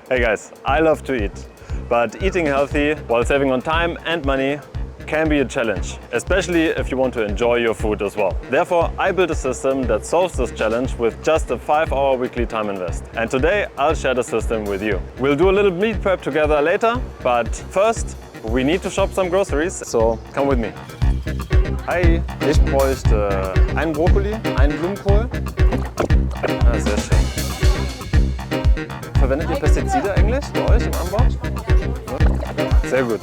Hey guys, I love to eat, but eating healthy while saving on time and money can be a challenge, especially if you want to enjoy your food as well. Therefore, I built a system that solves this challenge with just a 5-hour weekly time invest. And today, I'll share the system with you. We'll do a little meal prep together later, but first, we need to shop some groceries, so come with me. Hi, ich bräuchte einen Brokkoli, einen Blumenkohl. Ah, sehr schön. Verwendet ihr Pestizide eigentlich bei euch im Anbau? Ja. Sehr gut.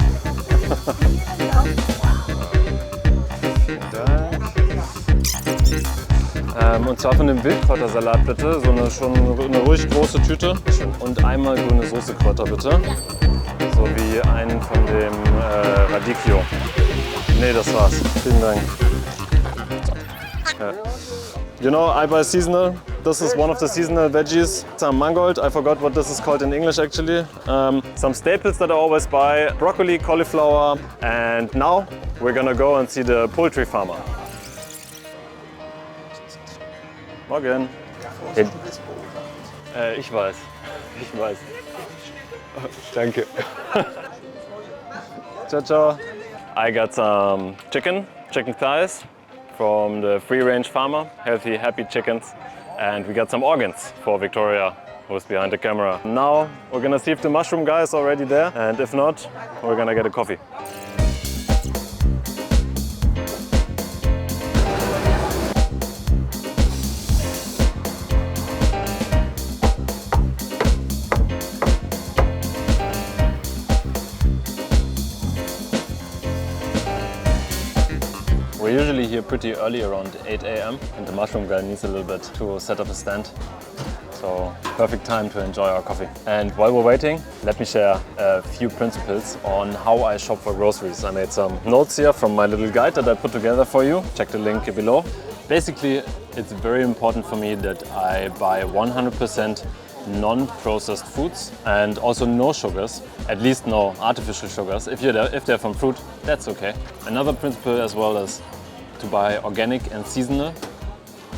Und zwar von dem Wildkräutersalat bitte, so eine ruhig große Tüte und einmal grüne Soßekräuter bitte, so wie einen von dem Radicchio. Nee, das war's. Vielen Dank. Ja. You know, I buy seasonal. This is one of the seasonal veggies. Some mangold. I forgot what this is called in English actually. Some staples that I always buy. Broccoli, cauliflower. And now we're gonna go and see the poultry farmer. Morgen. Ich weiß. Ich weiß. Danke. Ciao, ciao. I got some chicken thighs from the free-range farmer, healthy, happy chickens. And we got some organs for Victoria, who's behind the camera. Now we're gonna see if the mushroom guy is already there, and if not, we're gonna get a coffee. We're usually here pretty early, around 8 a.m. and the mushroom guy needs a little bit to set up a stand. So perfect time to enjoy our coffee. And while we're waiting, let me share a few principles on how I shop for groceries. I made some notes here from my little guide that I put together for you. Check the link below. Basically, it's very important for me that I buy 100% non-processed foods and also no sugars, at least no artificial sugars. If they're from fruit, that's okay. Another principle as well is to buy organic and seasonal,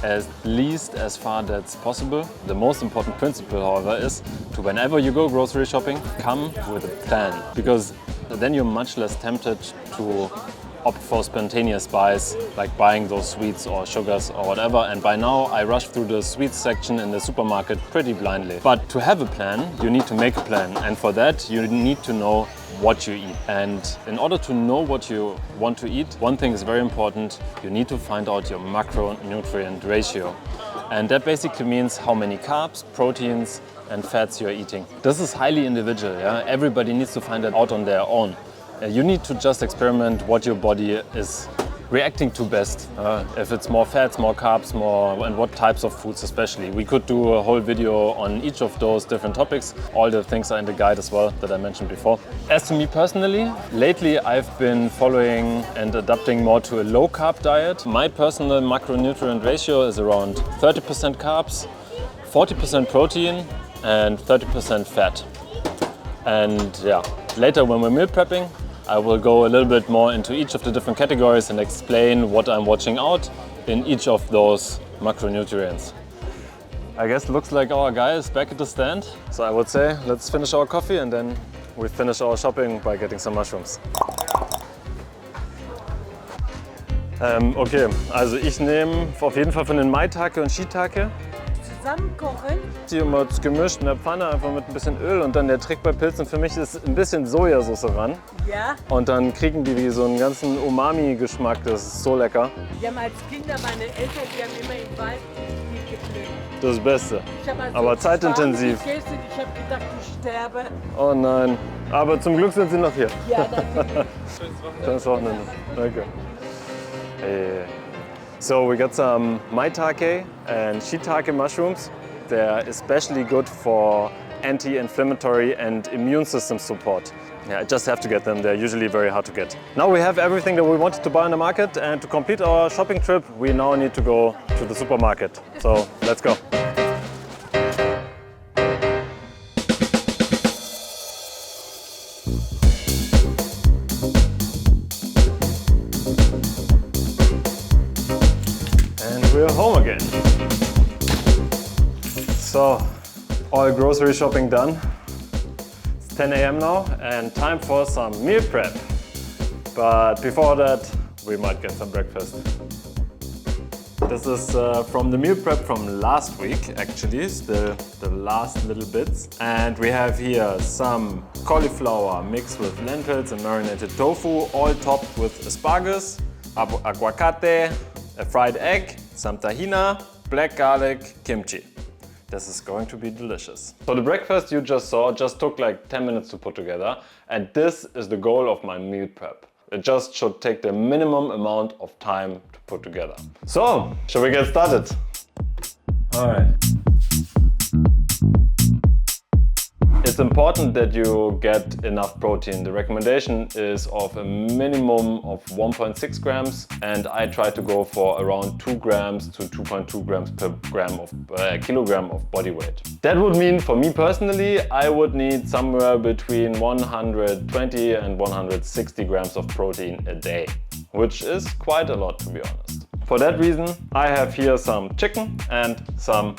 at least as far that's possible. The most important principle, however, is to, whenever you go grocery shopping, come with a plan, because then you're much less tempted to opt for spontaneous buys, like buying those sweets or sugars or whatever. And by now I rush through the sweets section in the supermarket pretty blindly. But to have a plan, you need to make a plan. And for that, you need to know what you eat. And in order to know what you want to eat, one thing is very important. You need to find out your macronutrient ratio. And that basically means how many carbs, proteins, and fats you're eating. This is highly individual, yeah? Everybody needs to find it out on their own. You need to just experiment what your body is reacting to best. If it's more fats, more carbs, and what types of foods especially. We could do a whole video on each of those different topics. All the things are in the guide as well that I mentioned before. As to me personally, lately I've been following and adapting more to a low carb diet. My personal macronutrient ratio is around 30% carbs, 40% protein and 30% fat. And yeah, later when we're meal prepping, I will go a little bit more into each of the different categories and explain what I'm watching out in each of those macronutrients. I guess it looks like our guy is back at the stand. So I would say, let's finish our coffee and then we finish our shopping by getting some mushrooms. Okay, also ich nehme auf jeden Fall von den Maitake und Shiitake. Zusammenkochen? Die immer gemischt in der Pfanne, einfach mit ein bisschen Öl, und dann der Trick bei Pilzen für mich ist ein bisschen Sojasauce ran. Ja. Und dann kriegen die wie so einen ganzen Umami-Geschmack, das ist so lecker. Wir haben als Kinder, meine Eltern, die haben immer im Wald die gepflückt. Das ist das Beste. Ich habe also Aber zeitintensiv. Ich habe gedacht, ich sterbe. Oh nein, aber zum Glück sind sie noch hier. Ja, natürlich. Schönes Wochenende. Danke. So we got some maitake and shiitake mushrooms. They're especially good for anti-inflammatory and immune system support. Yeah, I just have to get them. They're usually very hard to get. Now we have everything that we wanted to buy in the market, and to complete our shopping trip, we now need to go to the supermarket. So let's go. We're home again. So, all grocery shopping done. 10 a.m. now and time for some meal prep. But before that, we might get some breakfast. This is from the meal prep from last week, actually, still the last little bits. And we have here some cauliflower mixed with lentils and marinated tofu, all topped with asparagus, aguacate, a fried egg, some tahina, black garlic, kimchi. This is going to be delicious. So the breakfast you just saw just took like 10 minutes to put together, and this is the goal of my meal prep. It just should take the minimum amount of time to put together. So, shall we get started? All right. It's important that you get enough protein. The recommendation is of a minimum of 1.6 grams, and I try to go for around 2 grams to 2.2 grams per kilogram of body weight. That would mean for me personally, I would need somewhere between 120 and 160 grams of protein a day, which is quite a lot, to be honest. For that reason, I have here some chicken and some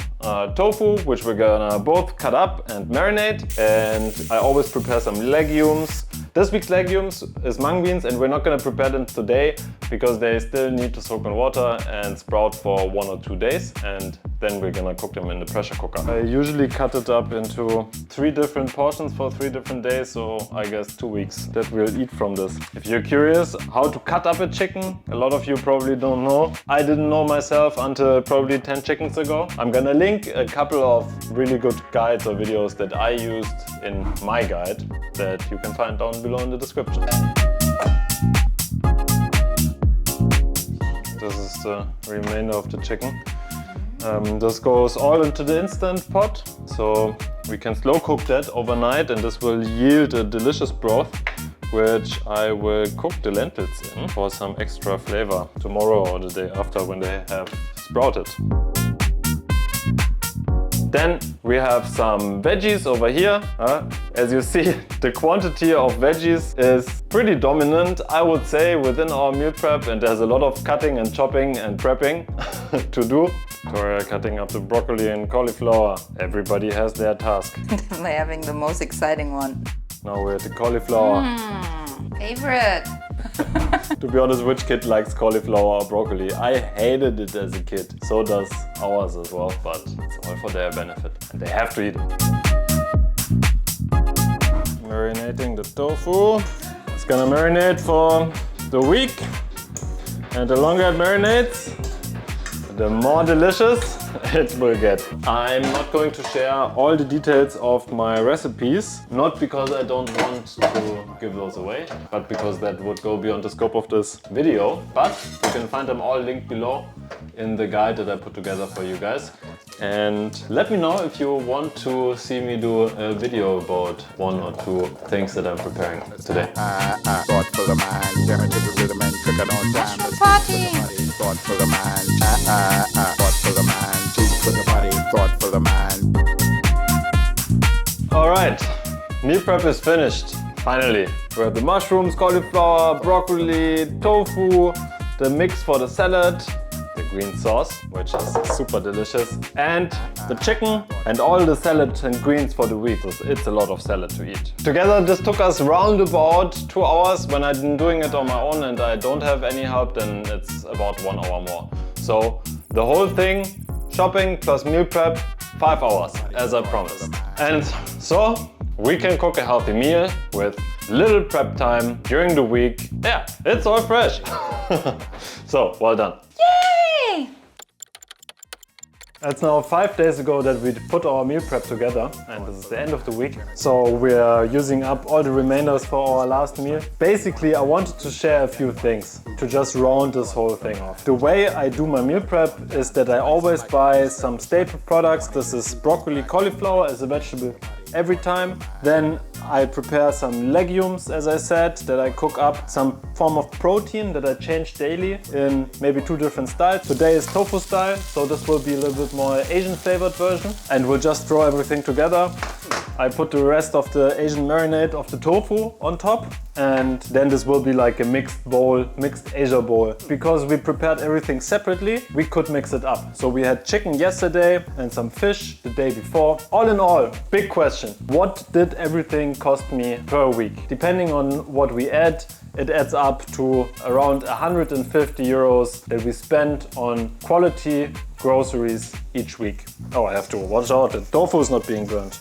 tofu, which we're gonna both cut up and marinate. And I always prepare some legumes. This week's legumes is mung beans, and we're not gonna prepare them today because they still need to soak in water and sprout for 1 or 2 days. And then we're gonna cook them in the pressure cooker. I usually cut it up into 3 different portions for 3 different days, so I guess 2 weeks that we'll eat from this. If you're curious how to cut up a chicken, a lot of you probably don't know. I didn't know myself until probably 10 chickens ago. I'm gonna link a couple of really good guides or videos that I used in my guide that you can find down below in the description. This is the remainder of the chicken. This goes all into the instant pot, so we can slow cook that overnight, and this will yield a delicious broth, which I will cook the lentils in for some extra flavor tomorrow or the day after when they have sprouted. Then we have some veggies over here. As you see, the quantity of veggies is pretty dominant, I would say, within our meal prep, and there's a lot of cutting and chopping and prepping to do. Victoria cutting up the broccoli and cauliflower. Everybody has their task. They're having the most exciting one. Now we're at the cauliflower. Favorite. To be honest, which kid likes cauliflower or broccoli? I hated it as a kid. So does ours as well, but it's all for their benefit. And they have to eat it. Marinating the tofu. It's gonna marinate for the week. And the longer it marinates, the more delicious it will get. I'm not going to share all the details of my recipes, not because I don't want to give those away, but because that would go beyond the scope of this video. But you can find them all linked below in the guide that I put together for you guys. And let me know if you want to see me do a video about 1 or 2 things that I'm preparing today. Thoughtful of mind, damn to the rhythm and cook it on time. Thoughtful of mind, thoughtful of mind, two for the body, thoughtful of mind. Alright, meal prep is finished, finally. We have the mushrooms, cauliflower, broccoli, tofu, the mix for the salad, the green sauce, which is super delicious, and the chicken and all the salad and greens for the week. It's a lot of salad to eat. Together this took us round about 2 hours. When I'm doing it on my own and I don't have any help, then it's about 1 hour more. So the whole thing, shopping plus meal prep, 5 hours, as I promised. And so we can cook a healthy meal with little prep time during the week. Yeah, it's all fresh. So, well done. Yay! It's now 5 days ago that we put our meal prep together, and this is the end of the week. So we are using up all the remainders for our last meal. Basically, I wanted to share a few things to just round this whole thing off. The way I do my meal prep is that I always buy some staple products. This is broccoli, cauliflower as a vegetable every time. Then I prepare some legumes, as I said, that I cook up, some form of protein that I change daily in maybe 2 different styles. Today is tofu style, so this will be a little bit more Asian flavored version, and we'll just throw everything together I put the rest of the Asian marinade of the tofu on top, and then this will be like a mixed bowl, mixed Asia bowl. Because we prepared everything separately, we could mix it up. So we had chicken yesterday and some fish the day before. All in all, big question. What did everything cost me per week? Depending on what we add, it adds up to around 150 euros that we spend on quality groceries each week. Oh, I have to watch out, the tofu is not being burnt.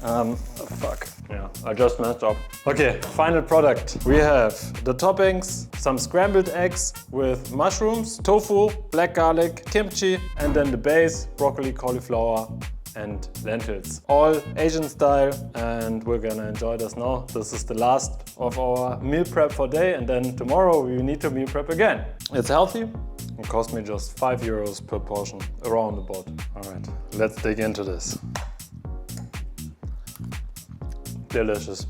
Fuck. Yeah, I just messed up. Okay, final product. We have the toppings, some scrambled eggs with mushrooms, tofu, black garlic, kimchi, and then the base, broccoli, cauliflower, and lentils. All Asian style, and we're gonna enjoy this now. This is the last of our meal prep for day, and then tomorrow we need to meal prep again. It's healthy. It cost me just 5 euros per portion, around about. All right, let's dig into this. Delicious.